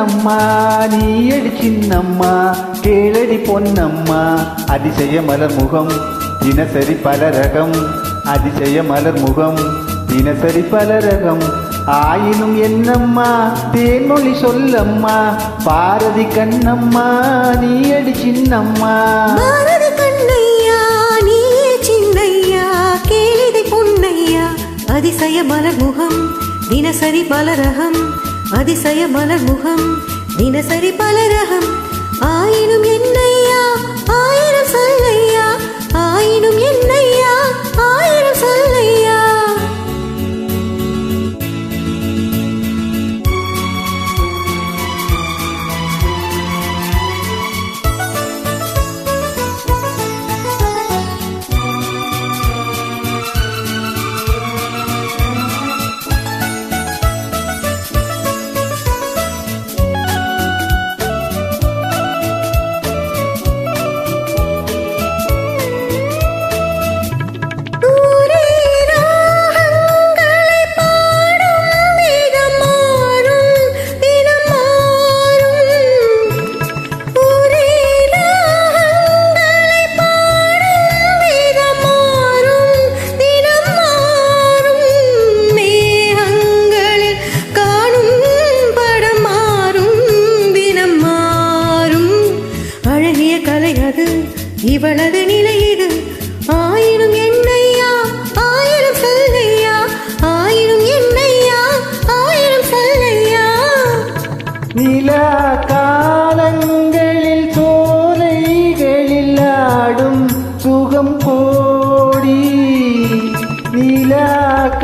கண்ணம்மா நீயடி சின்னம்மா கேளடி பொன்னம்மா அதிசய மலர் முகம் தினசரி பல ரகம் அதிசய மலர் முகம் தினசரி பல ரகம் ஆயினும் என்னம்மா தேன்மொழி சொல்லம்மா பாரதி கண்ணம்மா நீயடி சின்னம்மா பாரதி கண்ணையா நீயே சின்னையா கேளிதை பொன்னையா அதிசய மலர் முகம் தினசரி பல ரகம் அதிசய மலர் முகம் தினசரி பல ரகம் ஆயினும் என்னையா ஆயிரம் சொல்லையா ஆயினும் என்னையா ஆயிரம் சொல்லையா இவளது நிலை இது ஆயினும் என்னையா ஆயிரம் சொல்லையா ஆயினும் என்னையா ஆயிரம் சொல்லையா நிலா காலங்களில் சோலைகளில் ஆடும் சுகம் கோடி நிலா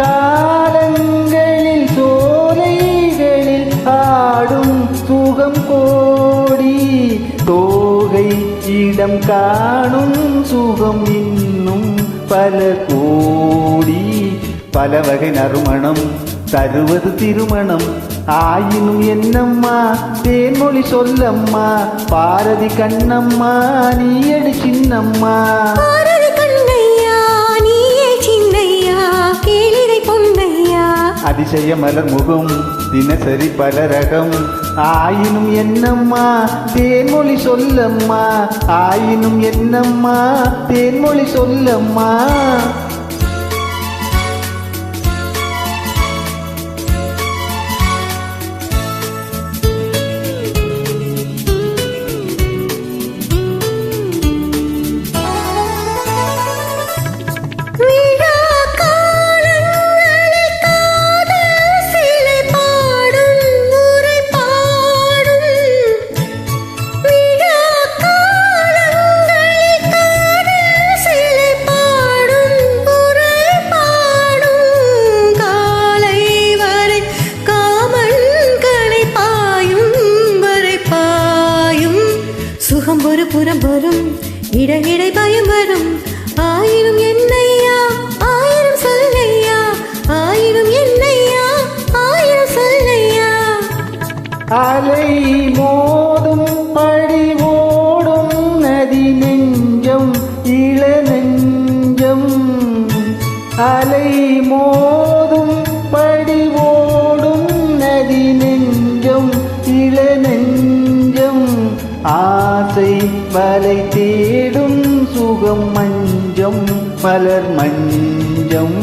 காலங்களில் சோலைகளில் ஆடும் சுகம் கோடி தோகை இடம் காணும் சுகம் இன்னும் பல கோடி பல வகை நறுமணம் தருவது திருமணம் ஆயினும் என்னம்மா தேன்மொழி சொல்லம்மா பாரதி கண்ணம்மா நீயடி சின்னம்மா பாரதி கண்ணையா நீயே சின்னையா கேளிதை பொன்னையா அதிசய மலர் முகம் தினசரி பல ரகம் ஆயினும் என்னம்மா தேன்மொழி சொல்லம்மா ஆயினும் என்னம்மா தேன்மொழி சொல்லம்மா ஒரு புறம் வரும் இடை பயம் வரும் ஆயிரம் என்னையா ஆயிரம் சொல்லையா ஆயிரம் என்னையா ஆயிரம் சொல்லையா அலை மோதும் படி ஓடும் நதி நெஞ்சம் இள நெஞ்சம் அலை மோதும் படி ஓடும் நதி நெஞ்சம் இள நெஞ்சம் ஆசை வலை தேடும் சுகம் மஞ்சம் மலர் மஞ்சம்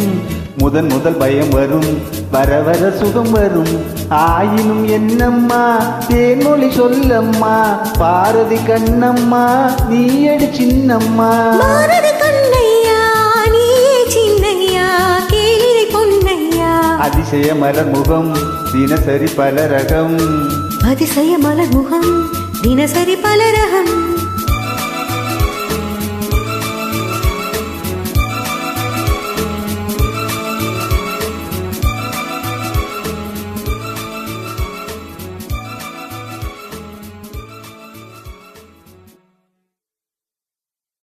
முதல் பயம் வரும் வர வர சுகம் வரும் ஆயினும் என்னம்மா தேன்மொழி சொல்லம்மா பாரதி கண்ணம்மா நீயடி சின்னம்மா பாரதி கண்ணையா நீயே சின்னையா கேளிதை பொன்னையா அதிசய மலர் முகம் தினசரி பல ரகம் அதிசய மலர் முகம் தினசரி பல ரகம்